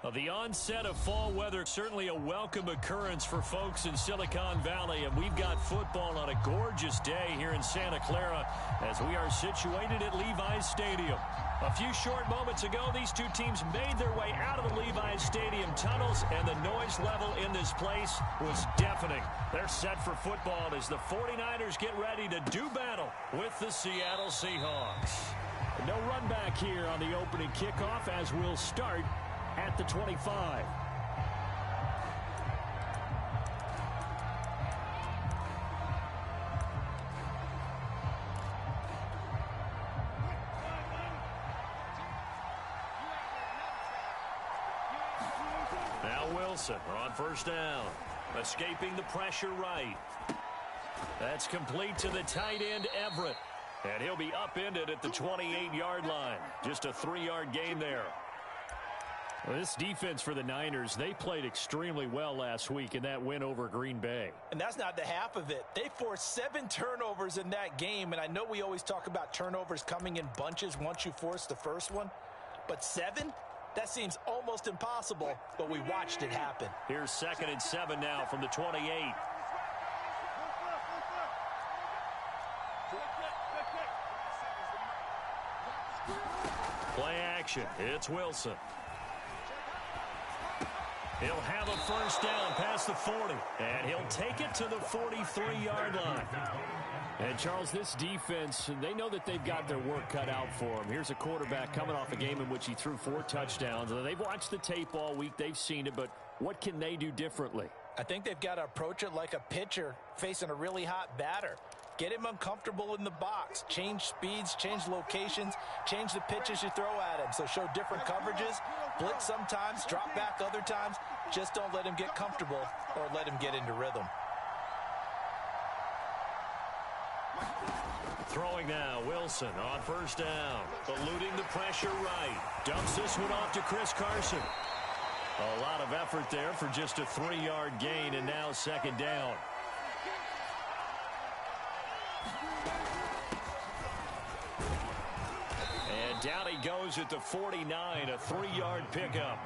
Well, the onset of fall weather, certainly a welcome occurrence for folks in Silicon Valley, and we've got football on a gorgeous day here in Santa Clara as we are situated at Levi's Stadium. A few short moments ago, these two teams made their way out of the Levi's Stadium tunnels, and the noise level in this place was deafening. They're set for football as the 49ers get ready to do battle with the Seattle Seahawks. No run back here on the opening kickoff as we'll start at the 25. Now Wilson on first down. Escaping the pressure right. That's complete to the tight end, Everett. And he'll be upended at the 28-yard line. Just a 3-yard gain there. Well, this defense for the Niners, they played extremely well last week in that win over Green Bay. And that's not the half of it. They forced 7 turnovers in that game, and I know we always talk about turnovers coming in bunches once you force the first one, but 7? That seems almost impossible, but we watched it happen. Here's 2nd and 7 now from the 28. Play action. It's Wilson. He'll have a first down past the 40, and he'll take it to the 43-yard line. And, Charles, this defense, they know that they've got their work cut out for them. Here's a quarterback coming off a game in which he threw 4 touchdowns. They've watched the tape all week. They've seen it, but what can they do differently? I think they've got to approach it like a pitcher facing a really hot batter. Get him uncomfortable in the box. Change speeds, change locations, change the pitches you throw at him. So show different coverages, blitz sometimes, drop back other times. Just don't let him get comfortable or let him get into rhythm. Throwing now, Wilson on first down. Eluding the pressure right. Dumps this one off to Chris Carson. A lot of effort there for just a 3-yard gain, and now 2nd down. And down he goes at the 49, a 3-yard pickup.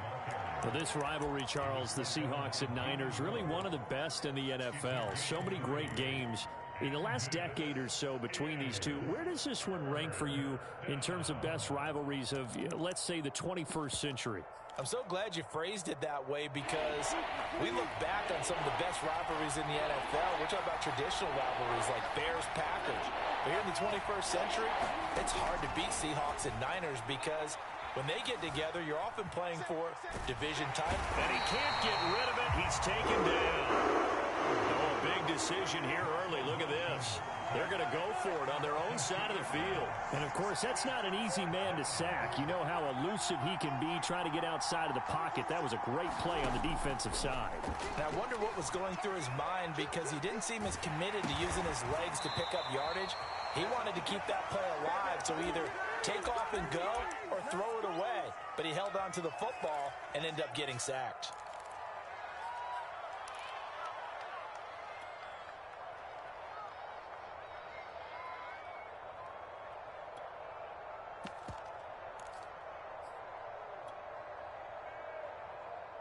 For this rivalry, Charles, the Seahawks and Niners, really one of the best in the NFL. So many great games in the last decade or so between these two. Where does this one rank for you in terms of best rivalries of, let's say, the 21st century? I'm so glad you phrased it that way because we look back on some of the best rivalries in the NFL. We're talking about traditional rivalries like Bears-Packers. But here in the 21st century, it's hard to beat Seahawks and Niners because when they get together, you're often playing for division title. And he can't get rid of it. He's taken down. Oh, a big decision here early. Look at this. They're going to go for it on their own side of the field. And, of course, that's not an easy man to sack. You know how elusive he can be trying to get outside of the pocket. That was a great play on the defensive side. And I wonder what was going through his mind because he didn't seem as committed to using his legs to pick up yardage. He wanted to keep that play alive, so either take off and go or throw it away. But he held on to the football and ended up getting sacked.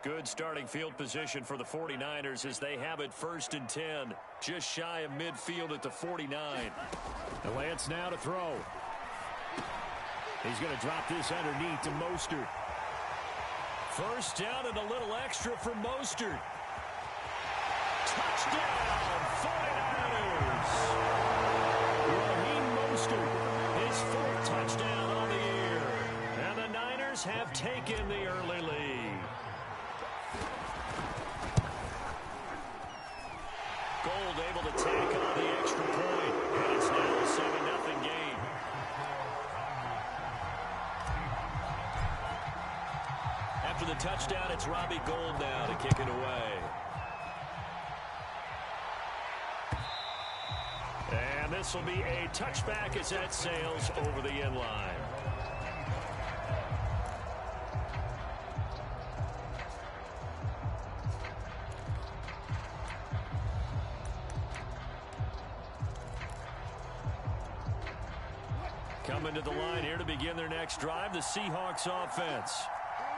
Good starting field position for the 49ers as they have it 1st and 10. Just shy of midfield at the 49. The Lance now to throw. He's going to drop this underneath to Mostert. First down and a little extra for Mostert. Touchdown, 49ers! Raheem Mostert, his 4th touchdown on the year. And the Niners have taken the early lead. Gold able to take on the extra point. And it's now a 7-0 game. After the touchdown, it's Robbie Gould now to kick it away. And this will be a touchback as that sails over the end line. Coming to the line here to begin their next drive, the Seahawks offense.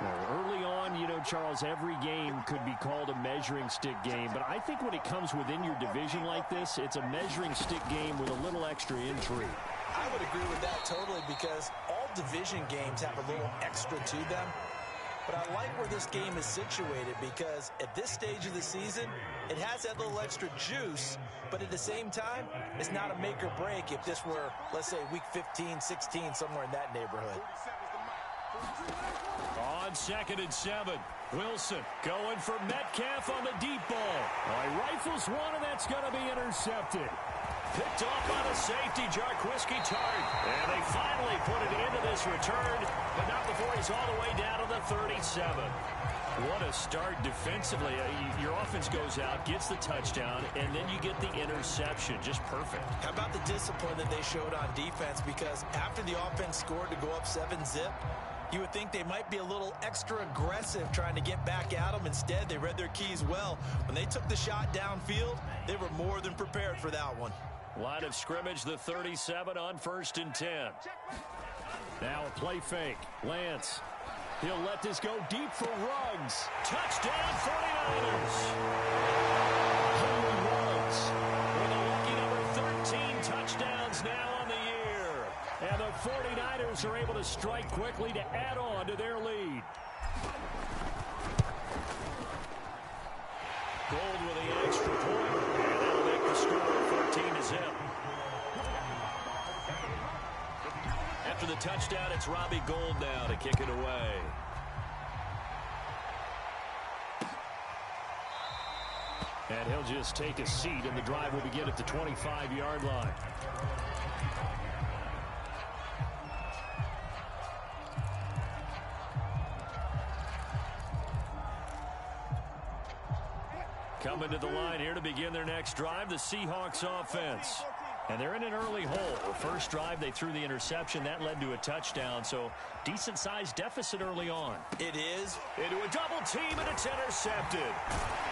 Well, early on, Charles, every game could be called a measuring stick game, but I think when it comes within your division like this, it's a measuring stick game with a little extra intrigue. I would agree with that totally, because all division games have a little extra to them. But I like where this game is situated, because at this stage of the season, it has that little extra juice, but at the same time, it's not a make or break if this were, let's say, week 15, 16, somewhere in that neighborhood. On 2nd and 7, Wilson going for Metcalf on the deep ball. He rifles one, and that's going to be intercepted. Picked off by the safety, Jarquiski Tartt. And they finally put it into this return, but not before he's all the way down to the 37. What a start defensively. Your offense goes out, gets the touchdown, and then you get the interception. Just perfect. How about the discipline that they showed on defense? Because after the offense scored to go up 7-zip, you would think they might be a little extra aggressive trying to get back at them. Instead, they read their keys well. When they took the shot downfield, they were more than prepared for that one. Line of scrimmage, the 37 on 1st and 10. Now a play fake. Lance. He'll let this go deep for Ruggs. Touchdown, 49ers. Henry Ruggs with a lucky number 13 touchdowns now on the year. And the 49ers are able to strike quickly to add on to their lead. Gold with the extra point. And that'll make the score 14-0. After the touchdown, it's Robbie Gould now to kick it away. And he'll just take a seat, and the drive will begin at the 25-yard line. Coming to the line here to begin their next drive, the Seahawks offense. And they're in an early hole. The first drive, they threw the interception. That led to a touchdown, so decent-sized deficit early on. It is. Into a double team, and it's intercepted.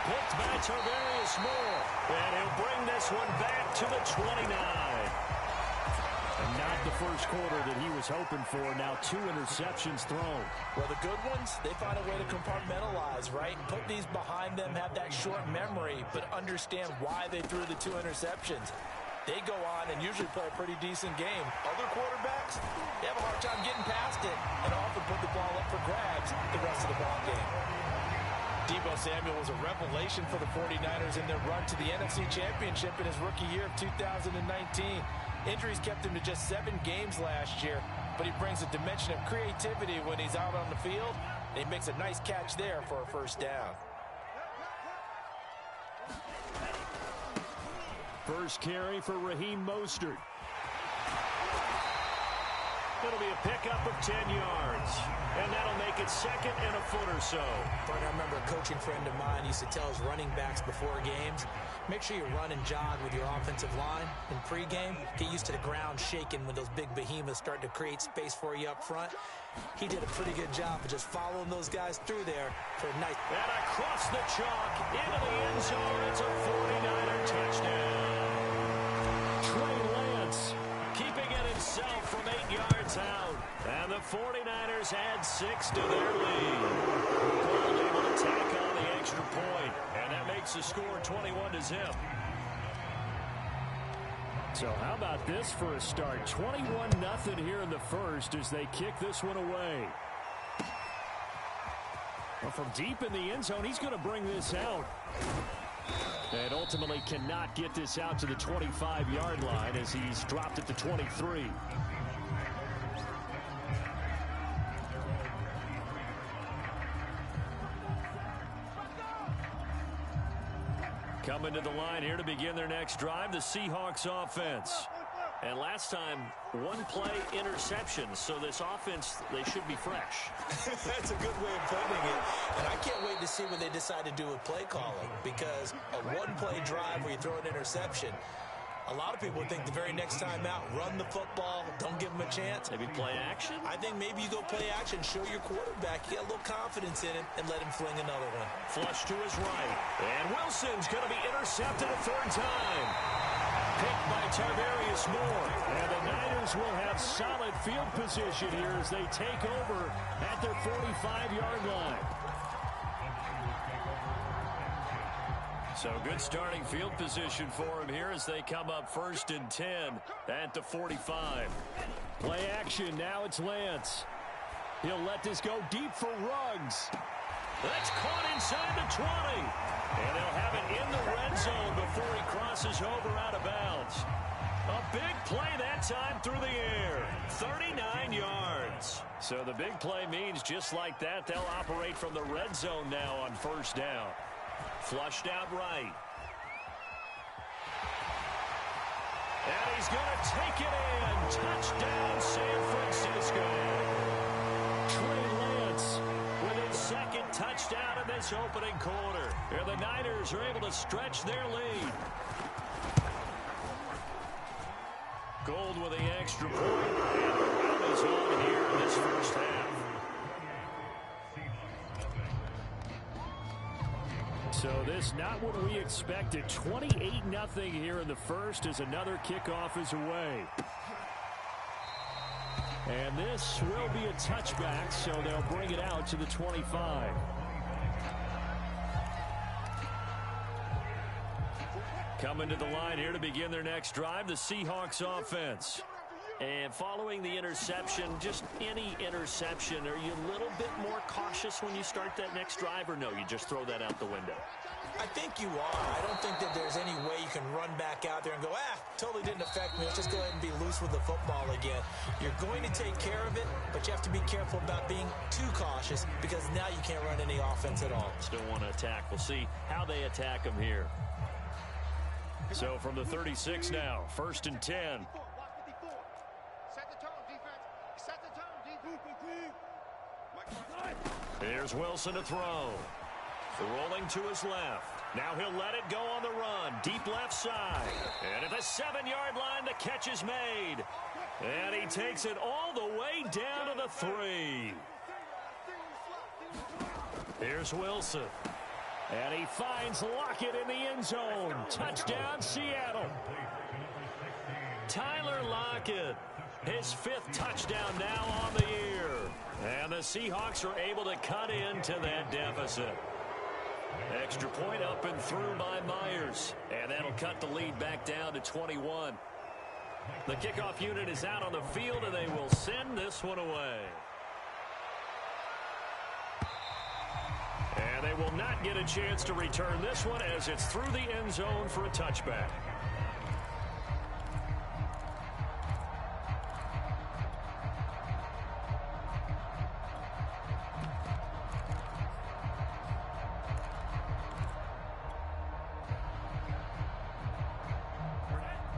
Picked by Tarvarius Moore. And he'll bring this one back to the 29. And not the first quarter that he was hoping for. Now 2 interceptions thrown. Well, the good ones, they find a way to compartmentalize, right? Put these behind them, have that short memory, but understand why they threw the 2 interceptions. They go on and usually play a pretty decent game. Other quarterbacks, they have a hard time getting past it and often put the ball up for grabs the rest of the ball game. Deebo Samuel was a revelation for the 49ers in their run to the NFC Championship in his rookie year of 2019. Injuries kept him to just 7 games last year, but he brings a dimension of creativity when he's out on the field, and he makes a nice catch there for a first down. First carry for Raheem Mostert. It'll be a pickup of 10 yards. And that'll make it 2nd and a foot or so. But I remember a coaching friend of mine used to tell his running backs before games, make sure you run and jog with your offensive line in pregame. Get used to the ground shaking when those big behemoths start to create space for you up front. He did a pretty good job of just following those guys through there for a nice. And across the chalk, into the end zone, it's a 49er touchdown. Trey Lance keeping it himself from 8 yards out. And the 49ers add 6 to their lead. Gould able to tack on the extra point. And that makes the score 21-0. So how about this for a start? 21-0 here in the first as they kick this one away. Well, from deep in the end zone, he's going to bring this out. And ultimately cannot get this out to the 25-yard line as he's dropped it to 23. Coming to the line here to begin their next drive, the Seahawks offense. And last time, 1 play interception, so this offense, they should be fresh. That's a good way of putting it. And I can't wait to see what they decide to do with play calling, because a 1-play drive where you throw an interception, a lot of people think the very next time out, run the football, don't give them a chance. Maybe play action? I think maybe you go play action, show your quarterback, get a little confidence in it, and let him fling another one. Flush to his right. And Wilson's going to be intercepted a 3rd time. Picked by Tarvarius Moore. And the Niners will have solid field position here as they take over at their 45-yard line. So good starting field position for him here as they come up 1st and 10 at the 45. Play action. Now it's Lance. He'll let this go deep for Ruggs. That's caught inside the 20. And they'll have it in the red zone before he crosses over out of bounds. A big play that time through the air. 39 yards. So the big play means just like that, they'll operate from the red zone now on 1st down. Flushed out right. And he's going to take it in. Touchdown, San Francisco. Trey Lance with his 2nd touchdown in this opening quarter. And the Niners are able to stretch their lead. Gold with the extra point. And the run is on here in this 1st half. So this not what we expected. 28-0 here in the 1st as another kickoff is away. And this will be a touchback, so they'll bring it out to the 25. Coming to the line here to begin their next drive, the Seahawks offense. And following the interception, just any interception, are you a little bit more cautious when you start that next drive, or no, you just throw that out the window? I think you are. I don't think that there's any way you can run back out there and go, totally didn't affect me. Let's just go ahead and be loose with the football again. You're going to take care of it, but you have to be careful about being too cautious because now you can't run any offense at all. Still want to attack. We'll see how they attack them here. So from the 36 now, 1st and 10. Here's Wilson to throw. Rolling to his left. Now he'll let it go on the run. Deep left side. And at the 7-yard line, the catch is made. And he takes it all the way down to the 3. Here's Wilson. And he finds Lockett in the end zone. Touchdown, Seattle. Tyler Lockett, his 5th touchdown now on the year. And the Seahawks are able to cut into that deficit. Extra point up and through by Myers. And that'll cut the lead back down to 21. The kickoff unit is out on the field, and they will send this one away. And they will not get a chance to return this one as it's through the end zone for a touchback.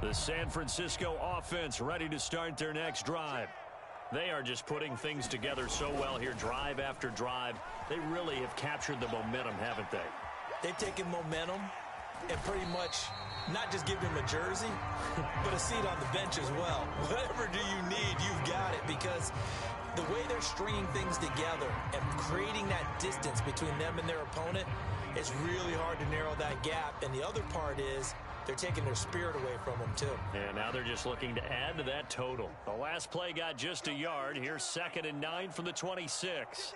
The San Francisco offense ready to start their next drive. They are just putting things together so well here, drive after drive. They really have captured the momentum, haven't they? They've taken momentum and pretty much not just given him a jersey, but a seat on the bench as well. Whatever do you need, you've got it, because the way they're stringing things together and creating that distance between them and their opponent, it's really hard to narrow that gap. And the other part is they're taking their spirit away from them, too. And now they're just looking to add to that total. The last play got just a yard. Here's 2nd and 9 from the 26.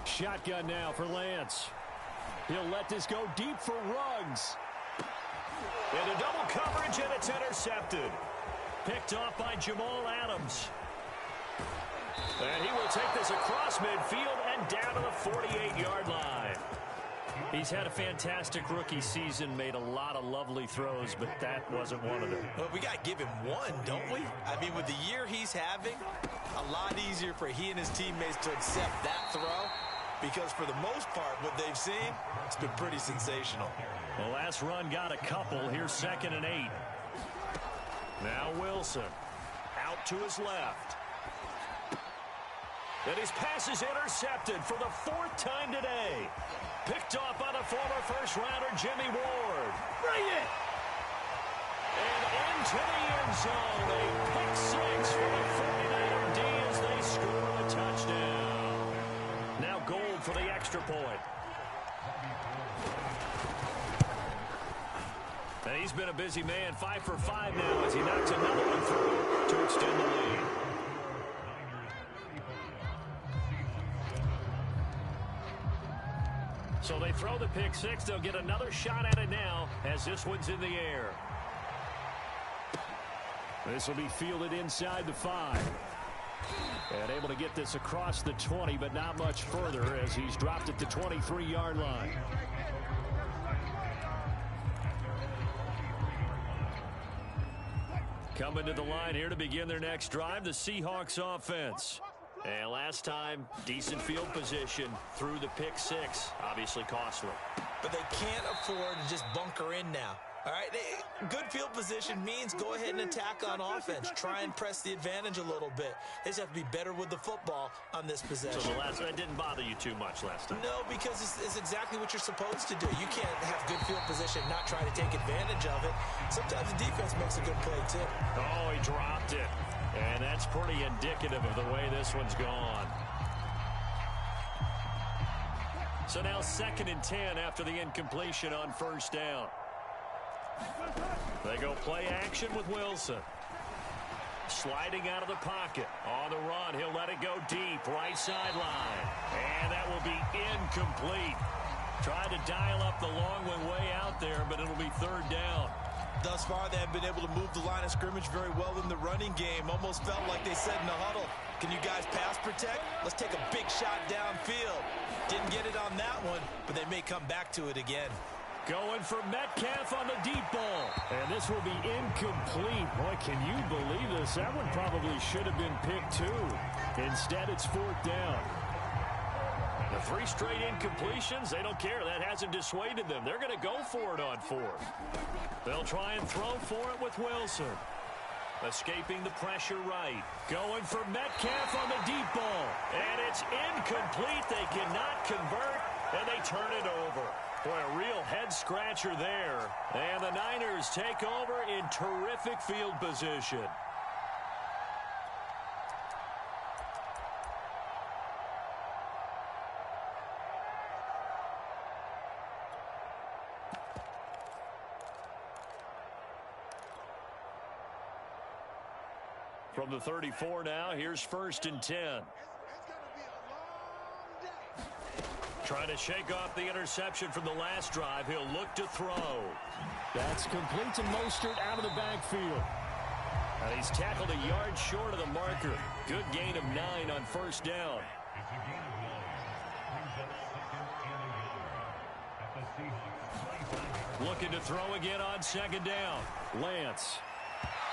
Shotgun now for Lance. He'll let this go deep for Ruggs. Into double coverage, and it's intercepted. Picked off by Jamal Adams. And he will take this across midfield and down to the 48-yard line. He's had a fantastic rookie season, made a lot of lovely throws, but that wasn't one of them. Well, we got to give him one, don't we? I mean, with the year he's having, a lot easier for he and his teammates to accept that throw, because for the most part, what they've seen, it's been pretty sensational. The last run got a couple. Here's 2nd and 8. Now Wilson out to his left. And his pass is intercepted for the 4th time today. Picked off by the former first-rounder Jimmy Ward. Bring it! And into the end zone. A pick 6 for the 49er D as they score a touchdown. Now Gold for the extra point. And he's been a busy man. 5 for 5 now as he knocks another one through to extend the lead. So they throw the pick six. They'll get another shot at it now as this one's in the air. This will be fielded inside the 5. And able to get this across the 20, but not much further as he's dropped it to 23-yard line. Coming to the line here to begin their next drive, the Seahawks offense. And last time, decent field position through the pick six. Obviously costly. But they can't afford to just bunker in now. All right, good field position means go ahead and attack on offense. Try and press the advantage a little bit. They just have to be better with the football on this possession. So that didn't bother you too much last time? No, because it's exactly what you're supposed to do. You can't have good field position and not try to take advantage of it. Sometimes the defense makes a good play, too. Oh, he dropped it. And that's pretty indicative of the way this one's gone. So now 2nd and 10 after the incompletion on first down. They go play action with Wilson. Sliding out of the pocket. On the run, he'll let it go deep. Right sideline. And that will be incomplete. Tried to dial up the long one way out there, but it'll be 3rd down. Thus far, they have been able to move the line of scrimmage very well in the running game. Almost felt like they said in the huddle, can you guys pass protect? Let's take a big shot downfield. Didn't get it on that one, but they may come back to it again. Going for Metcalf on the deep ball. And this will be incomplete. Boy, can you believe this? That one probably should have been picked too. Instead, it's 4th down. The 3 straight incompletions, they don't care. That hasn't dissuaded them. They're going to go for it on 4th. They'll try and throw for it with Wilson. Escaping the pressure right. Going for Metcalf on the deep ball. And it's incomplete. They cannot convert, and they turn it over. Boy, a real head-scratcher there. And the Niners take over in terrific field position. From the 34 now, here's 1st and 10. Trying to shake off the interception from the last drive. He'll look to throw. That's complete to Mostert out of the backfield. And he's tackled a yard short of the marker. Good gain of 9 on first down. Looking to throw again on 2nd down. Lance.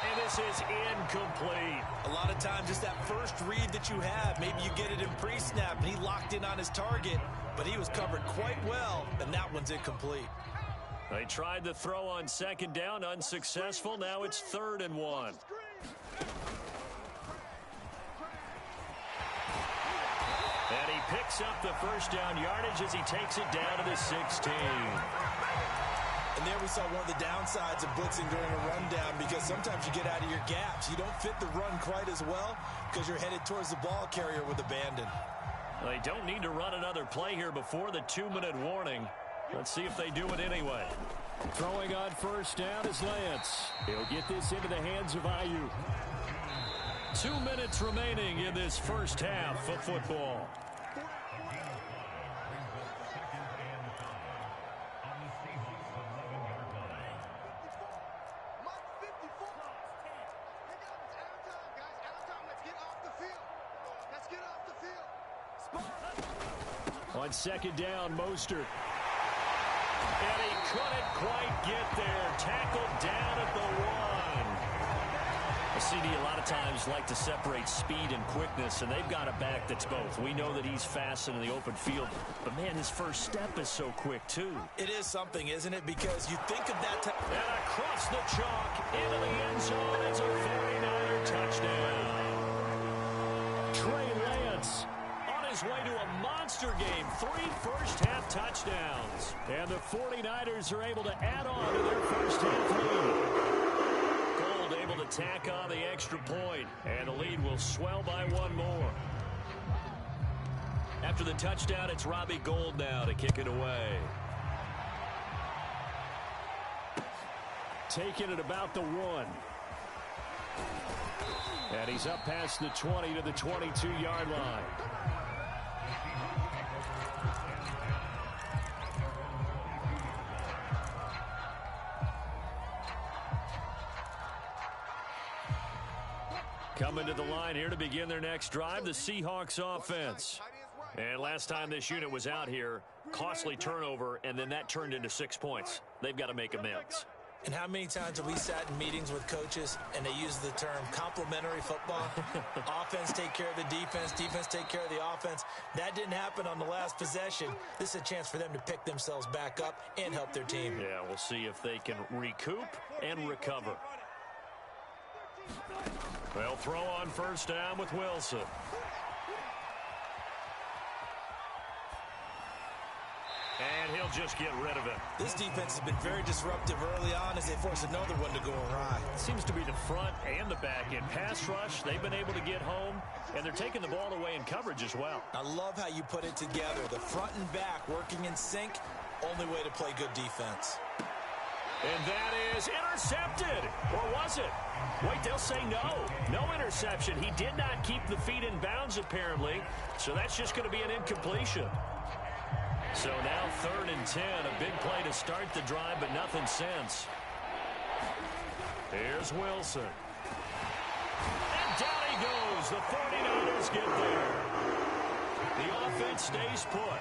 And this is incomplete. A lot of times, just that first read that you have, maybe you get it in pre-snap, and he locked in on his target, but he was covered quite well, and that one's incomplete. They tried the throw on 2nd down, unsuccessful. Now it's 3rd and 1. And he picks up the first down yardage as he takes it down to the 16. And there we saw one of the downsides of blitzing during a rundown, because sometimes you get out of your gaps. You don't fit the run quite as well because you're headed towards the ball carrier with abandon. They don't need to run another play here before the 2-minute warning. Let's see if they do it anyway. Throwing on first down is Lance. He'll get this into the hands of Ayuk. 2 minutes remaining in this first half of football. On 2nd down, Mostert. And he couldn't quite get there. Tackled down at the 1. The CD a lot of times like to separate speed and quickness, and they've got a back that's both. We know that he's fast in the open field, but man, his first step is so quick too. It is something, isn't it? Because you think of that time. And across the chalk into the end zone. It's a 49er touchdown. Trey Lance on his way to a monster game. 3 first-half touchdowns. And the 49ers are able to add on to their first-half lead. Gold able to tack on the extra point, and the lead will swell by 1 more. After the touchdown, it's Robbie Gould now to kick it away. Taking it about the 1. And he's up past the 20 to the 22-yard line. coming to the line here to begin their next drive, the Seahawks offense. And last time this unit was out here, costly turnover, and then that turned into 6 points. They've got to make amends. And how many times have we sat in meetings with coaches and they use the term complementary football? Offense take care of the defense, defense take care of the offense. That didn't happen on the last possession. This is a chance for them to pick themselves back up and help their team. Yeah, we'll see if they can recoup and recover. They'll throw on first down with Wilson. And he'll just get rid of it. This defense has been very disruptive early on as they force another one to go awry. Seems to be the front and the back end. Pass rush, they've been able to get home, and they're taking the ball away in coverage as well. I love how you put it together. The front and back working in sync, only way to play good defense. And that is intercepted. Or was it? Wait, they'll say no. No interception. He did not keep the feet in bounds, apparently. So that's just going to be an incompletion. So now 3rd and 10. A big play to start the drive, but nothing since. Here's Wilson. And down he goes. The 49ers get there. The offense stays put.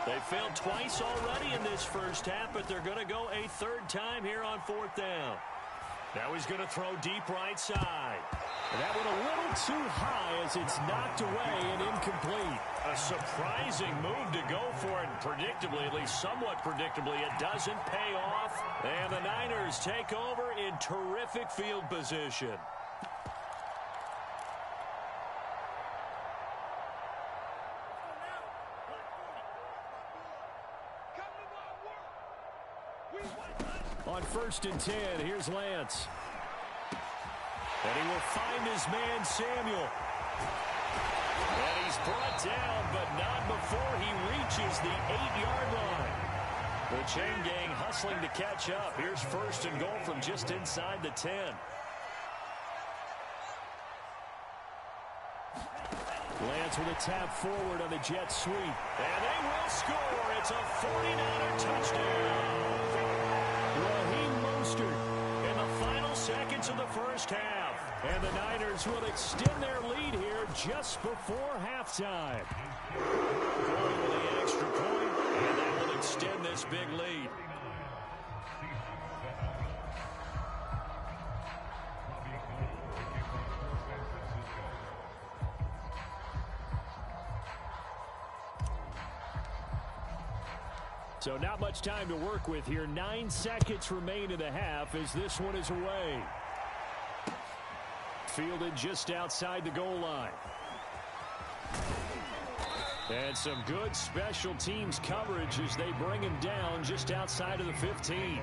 They failed twice already in this first half, but they're going to go a 3rd time here on 4th down. Now he's going to throw deep right side. And that went a little too high as it's knocked away and incomplete. A surprising move to go for it. Predictably, at least somewhat predictably, it doesn't pay off. And the Niners take over in terrific field position. On 1st and 10, here's Lance. And he will find his man, Samuel. And he's brought down, but not before he reaches the 8-yard line. The chain gang hustling to catch up. Here's 1st and goal from just inside the 10. Lance with a tap forward on the jet sweep. And they will score. It's a 49er touchdown. Raheem Mostert in the final seconds of the first half. And the Niners will extend their lead here just before halftime. Going with the extra point, and that will extend this big lead. So not much time to work with here. 9 seconds remain in the half as this one is away. Fielded just outside the goal line. And some good special teams coverage as they bring him down just outside of the 15.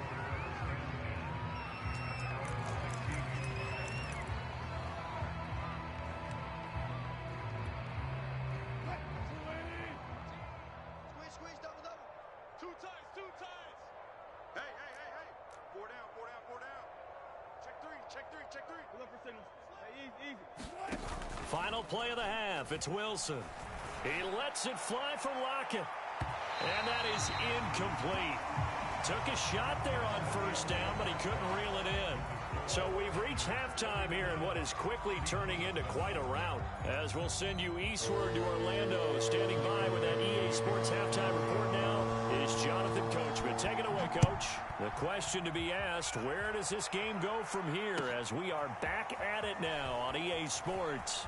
Final play of the half. It's Wilson. He lets it fly for Lockett. And that is incomplete. Took a shot there on first down, but he couldn't reel it in. So we've reached halftime here in what is quickly turning into quite a rout. As we'll send you eastward to Orlando. Standing by with that EA Sports halftime report now is Jonathan Coachman. Take it away, Coach. The question to be asked, where does this game go from here as we are back at it now on EA Sports?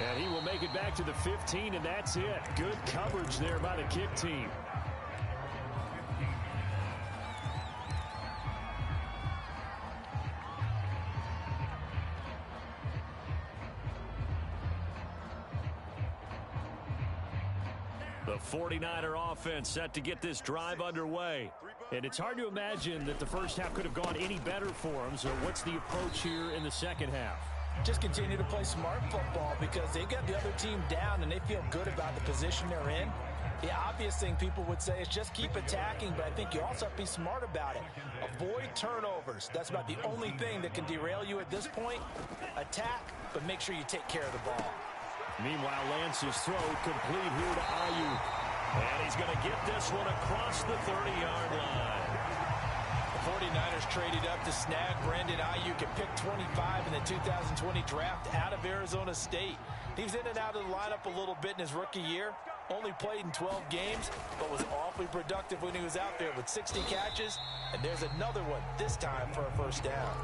And he will make it back to the 15, and that's it. Good coverage there by the kick team. The 49er offense set to get this drive underway. And it's hard to imagine that the first half could have gone any better for them. So what's the approach here in the second half? Just continue to play smart football because they got the other team down and they feel good about the position they're in. The obvious thing people would say is just keep attacking, but I think you also have to be smart about it. Avoid turnovers. That's about the only thing that can derail you at this point. Attack, but make sure you take care of the ball. Meanwhile, Lance's throw complete here to Ayuk. And he's going to get this one across the 30-yard line. The 49ers traded up to snag Brandon Ayuk at pick 25 in the 2020 draft out of Arizona State. He was in and out of the lineup a little bit in his rookie year. Only played in 12 games, but was awfully productive when he was out there with 60 catches. And there's another one, this time for a first down.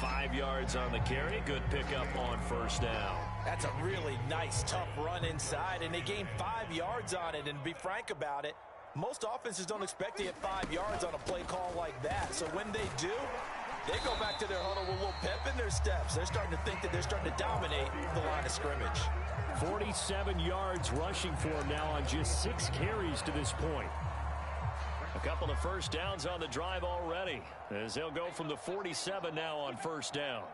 5 yards on the carry. Good pickup on first down. That's a really nice, tough run inside, and they gained 5 yards on it. And to be frank about it, most offenses don't expect to get 5 yards on a play call like that. So when they do, they go back to their huddle with a little pep in their steps. They're starting to think that they're starting to dominate the line of scrimmage. 47 yards rushing for him now on just 6 carries to this point. A couple of first downs on the drive already, as they'll go from the 47 now on first down.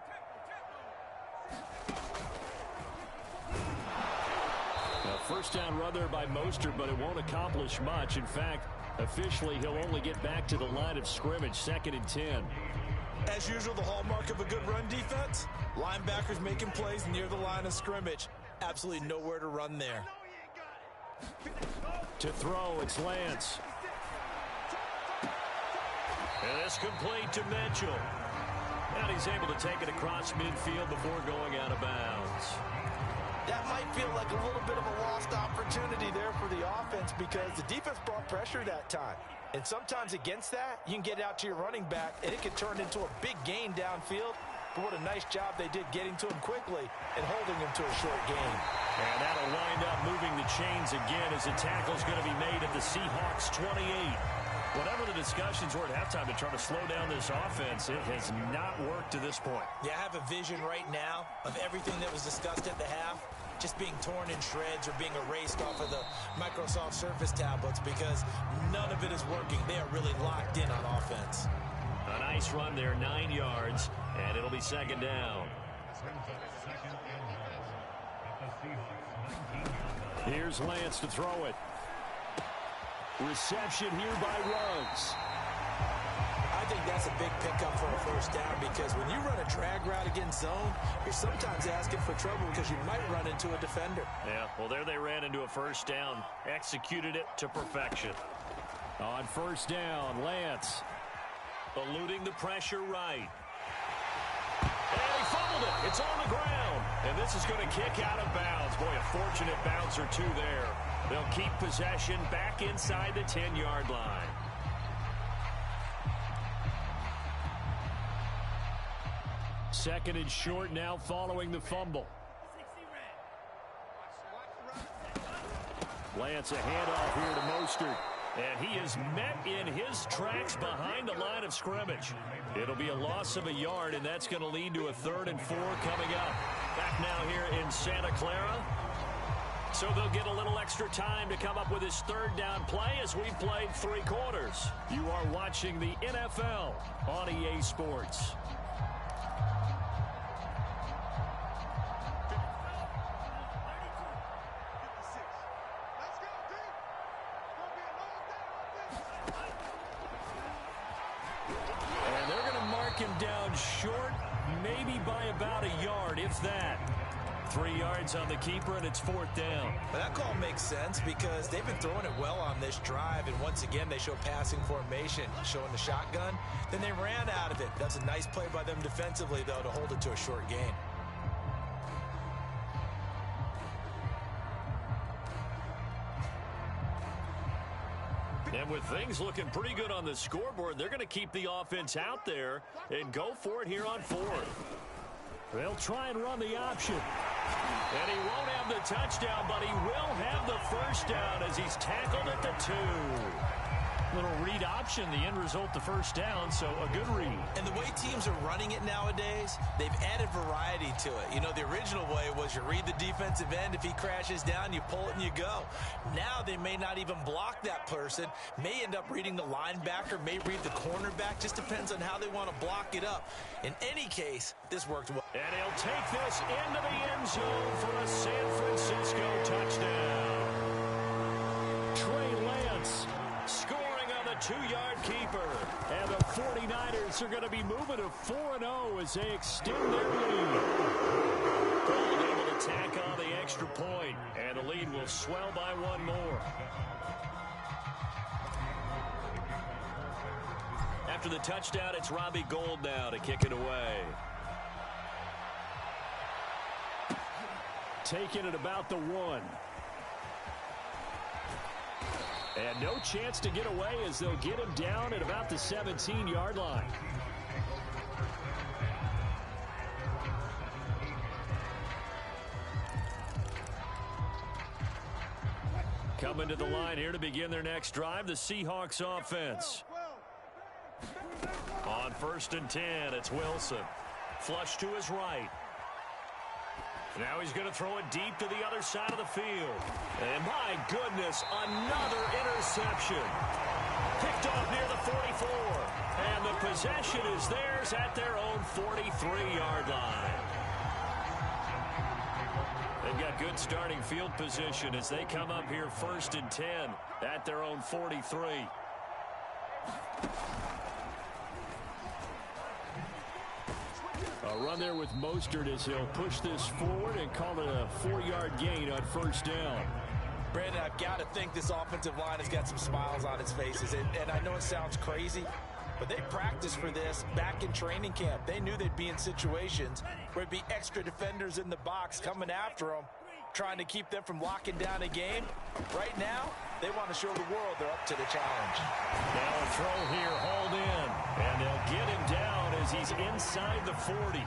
A first down run there by Mostert, but it won't accomplish much. In fact, officially, he'll only get back to the line of scrimmage, 2nd and 10. As usual, the hallmark of a good run defense, linebackers making plays near the line of scrimmage. Absolutely nowhere to run there. To throw, it's Lance. And it's complete to Mitchell. And he's able to take it across midfield before going out of bounds. That might feel like a little bit of a lost opportunity there for the offense because the defense brought pressure that time. And sometimes against that, you can get out to your running back, and it can turn into a big gain downfield. But what a nice job they did getting to him quickly and holding him to a short gain. And that'll wind up moving the chains again as the tackle's going to be made at the Seahawks 28. Whatever the discussions were at halftime to try to slow down this offense, it has not worked to this point. Yeah, I have a vision right now of everything that was discussed at the half just being torn in shreds or being erased off of the Microsoft Surface tablets because none of it is working. They are really locked in on offense. A nice run there, 9 yards, and it'll be 2nd down. Here's Lance to throw it. Reception here by Ruggs. I think that's a big pickup for a first down because when you run a drag route against zone, you're sometimes asking for trouble because you might run into a defender. Yeah, well, there they ran into a first down, executed it to perfection. On first down, Lance eluding the pressure right. And he fumbled it. It's on the ground. And this is going to kick out of bounds. Boy, a fortunate bounce or two there. They'll keep possession back inside the 10-yard line. Second and short now following the fumble. Lance a handoff here to Mostert. And he is met in his tracks behind the line of scrimmage. It'll be a loss of a yard, and that's going to lead to a 3rd and 4 coming up. Back now here in Santa Clara. So they'll get a little extra time to come up with his 3rd down play as we've played 3 quarters. You are watching the NFL on EA Sports. And they're going to mark him down short, maybe by about a yard, if that. 3 yards on the keeper, and it's 4th down. But that call makes sense because they've been throwing it well on this drive, and once again they show passing formation, showing the shotgun. Then they ran out of it. That's a nice play by them defensively, though, to hold it to a short gain. And with things looking pretty good on the scoreboard, they're going to keep the offense out there and go for it here on 4th. They'll try and run the option. And he won't have the touchdown, but he will have the first down as he's tackled at the 2. Little read option, the end result, the first down, so a good read. And the way teams are running it nowadays, they've added variety to it. You know, the original way was you read the defensive end. If he crashes down, you pull it and you go. Now they may not even block that person, may end up reading the linebacker, may read the cornerback. Just depends on how they want to block it up. In any case, this worked well. And he'll take this into the end zone for a San Francisco touchdown. Trey Lance scoring on the 2-yard keeper. And the 49ers are going to be moving to 4-0 as they extend their lead. Gold able to tack on the extra point, and the lead will swell by 1 more. After the touchdown, it's Robbie Gould now to kick it away. Taken at about the 1. And no chance to get away as they'll get him down at about the 17-yard line. Coming to the line here to begin their next drive, the Seahawks offense. On 1st and 10, it's Wilson. Flush to his right. Now he's going to throw it deep to the other side of the field. And my goodness, another interception. Picked off near the 44. And the possession is theirs at their own 43-yard line. They've got good starting field position as they come up here 1st and 10 at their own 43. A run there with Mostert as he'll push this forward and call it a 4-yard gain on 1st down. Brandon, I've got to think this offensive line has got some smiles on its faces. And I know it sounds crazy, but they practiced for this back in training camp. They knew they'd be in situations where there'd be extra defenders in the box coming after them, trying to keep them from locking down a game. Right now, they want to show the world they're up to the challenge. Now a throw here, hauled in, and they'll get him down as he's inside the 40.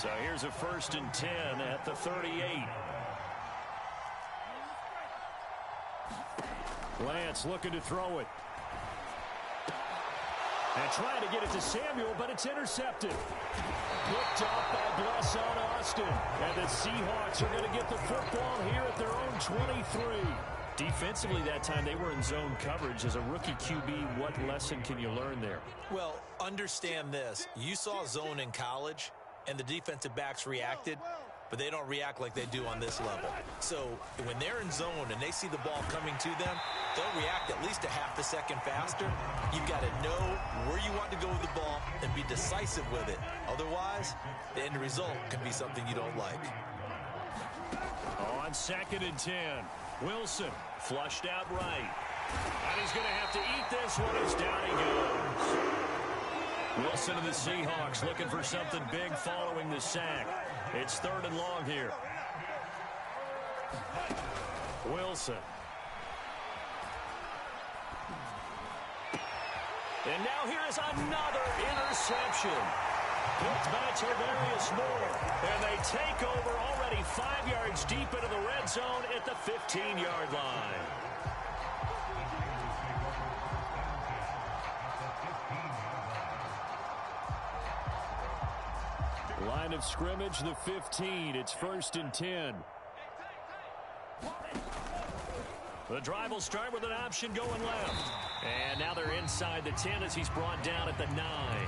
So here's a 1st and 10 at the 38. Lance looking to throw it. And trying to get it to Samuel, but it's intercepted. Picked up by Bless on Austin. And the Seahawks are going to get the football here at their own 23. Defensively that time, they were in zone coverage. As a rookie QB, what lesson can you learn there? Well, understand this. You saw zone in college, and the defensive backs reacted, but they don't react like they do on this level. So when they're in zone and they see the ball coming to them, they'll react at least a half a second faster. You've got to know where you want to go with the ball and be decisive with it. Otherwise, the end result can be something you don't like. On 2nd and 10, Wilson flushed out right. And he's going to have to eat this one as down he goes. Wilson and the Seahawks looking for something big following the sack. It's 3rd and long here. Wilson. And now here is another interception. Picked by Tarvarius Moore. And they take over already 5 yards deep into the red zone at the 15-yard line. Line of scrimmage, the 15. It's 1st and 10. The drive will start with an option going left. And now they're inside the 10 as he's brought down at the 9.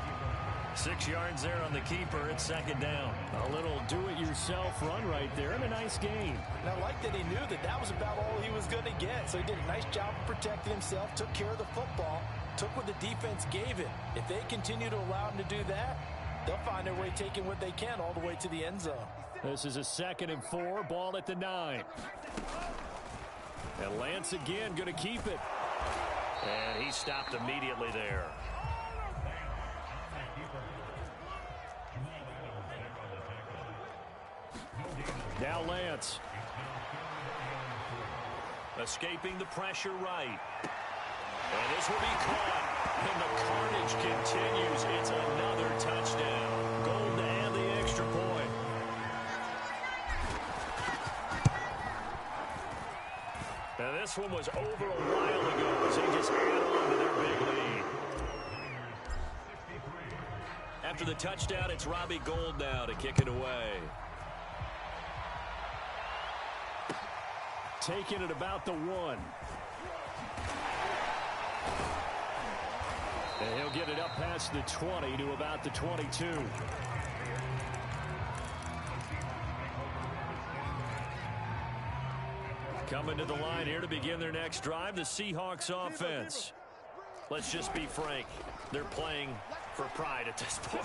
6 yards there on the keeper. It's 2nd down. A little do-it-yourself run right there and a nice gain. And I like that he knew that that was about all he was going to get. So he did a nice job of protecting himself, took care of the football, took what the defense gave him. If they continue to allow him to do that, they'll find their way taking what they can all the way to the end zone. This is a 2nd and 4, ball at the 9. And Lance again going to keep it. And he stopped immediately there. Now Lance. Escaping the pressure right. And this will be caught. And the carnage continues. It's another touchdown. Gould to add the extra point. Now this one was over a while ago as they just add on to their big lead. After the touchdown, it's Robbie Gould now to kick it away. Taken at about the 1. And he'll get it up past the 20 to about the 22. Coming to the line here to begin their next drive, the Seahawks offense. Let's just be frank. They're playing for pride at this point.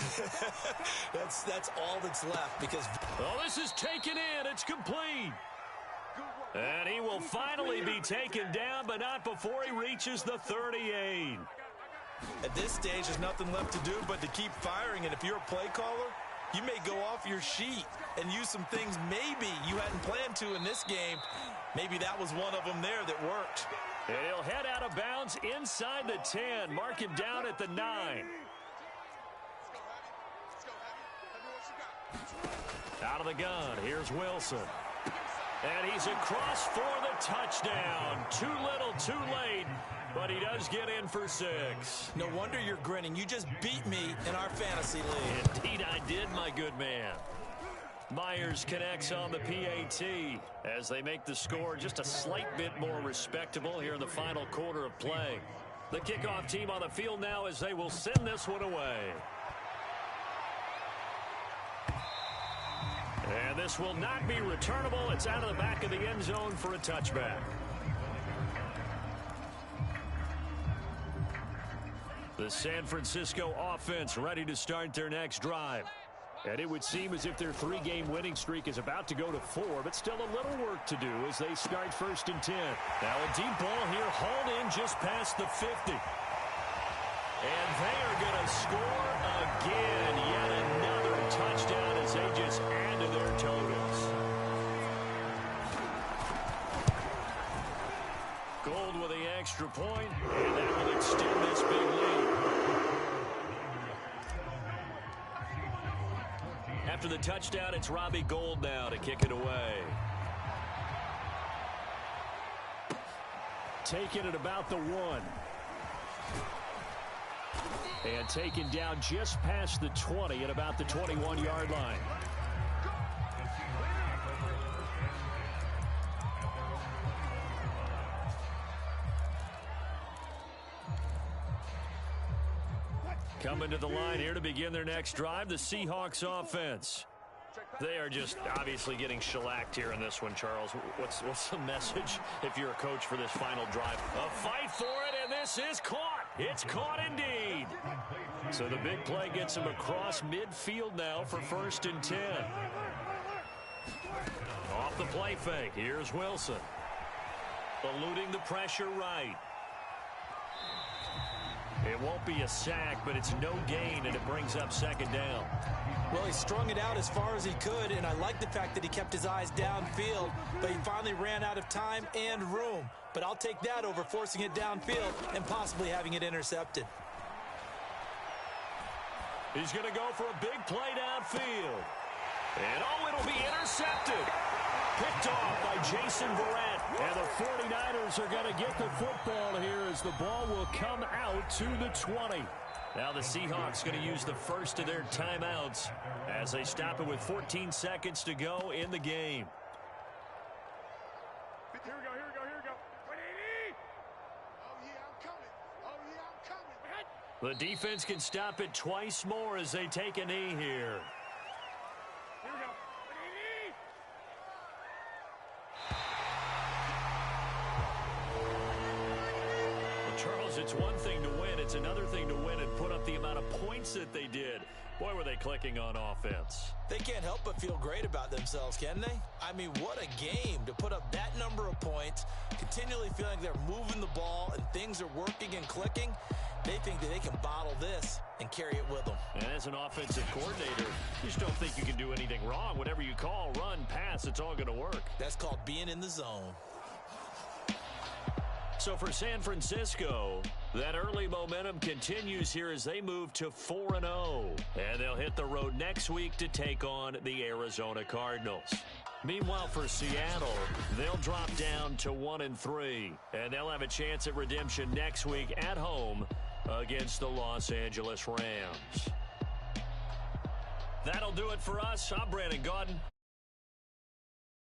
That's all that's left because... Oh, this is taken in. It's complete. And he will finally be taken down, but not before he reaches the 38. At this stage, there's nothing left to do but to keep firing. And if you're a play caller, you may go off your sheet and use some things maybe you hadn't planned to in this game. Maybe that was one of them there that worked. And he'll head out of bounds inside the 10. Mark him down at the 9. Out of the gun, here's Wilson. And he's across for the touchdown. Too little, too late, but he does get in for 6. No wonder you're grinning. You just beat me in our fantasy league. Indeed I did, my good man. Myers connects on the PAT as they make the score just a slight bit more respectable here in the final quarter of play. The kickoff team on the field now as they will send this one away. And this will not be returnable. It's out of the back of the end zone for a touchback. The San Francisco offense ready to start their next drive. And it would seem as if their 3-game winning streak is about to go to 4, but still a little work to do as they start 1st and 10. Now a deep ball here hauled in just past the 50. And they are going to score again. Yet another touchdown as they just add to their totals. Gold with the extra point, and that will extend this big lead. After the touchdown, it's Robbie Gould now to kick it away. Taken at about the 1. And taken down just past the 20 at about the 21-yard line. Coming to the line here to begin their next drive, the Seahawks offense. They are just obviously getting shellacked here in this one, Charles. What's the message if you're a coach for this final drive? A fight for it, and this is caught. It's caught indeed. So the big play gets him across midfield now for 1st and 10. Off the play fake, here's Wilson. Eluding the pressure right. It won't be a sack, but it's no gain, and it brings up 2nd down. Well, he strung it out as far as he could, and I like the fact that he kept his eyes downfield, but he finally ran out of time and room. But I'll take that over forcing it downfield and possibly having it intercepted. He's going to go for a big play downfield. And, it'll be intercepted. Picked off by Jason Verrett. And the 49ers are going to get the football here as the ball will come out to the 20. Now the Seahawks going to use the first of their timeouts as they stop it with 14 seconds to go in the game. Here we go. 180. Oh, yeah, I'm coming. The defense can stop it twice more as they take a knee here. Here we go. 180. Charles, it's one thing to win. It's another thing to win and put up the amount of points that they did. Boy, were they clicking on offense. They can't help but feel great about themselves, can they? I mean, what a game to put up that number of points, continually feeling they're moving the ball and things are working and clicking. They think that they can bottle this and carry it with them. And as an offensive coordinator, you just don't think you can do anything wrong. Whatever you call, run, pass, it's all going to work. That's called being in the zone. So for San Francisco, that early momentum continues here as they move to 4-0. And they'll hit the road next week to take on the Arizona Cardinals. Meanwhile, for Seattle, they'll drop down to 1-3. And they'll have a chance at redemption next week at home against the Los Angeles Rams. That'll do it for us. I'm Brandon Gaudin.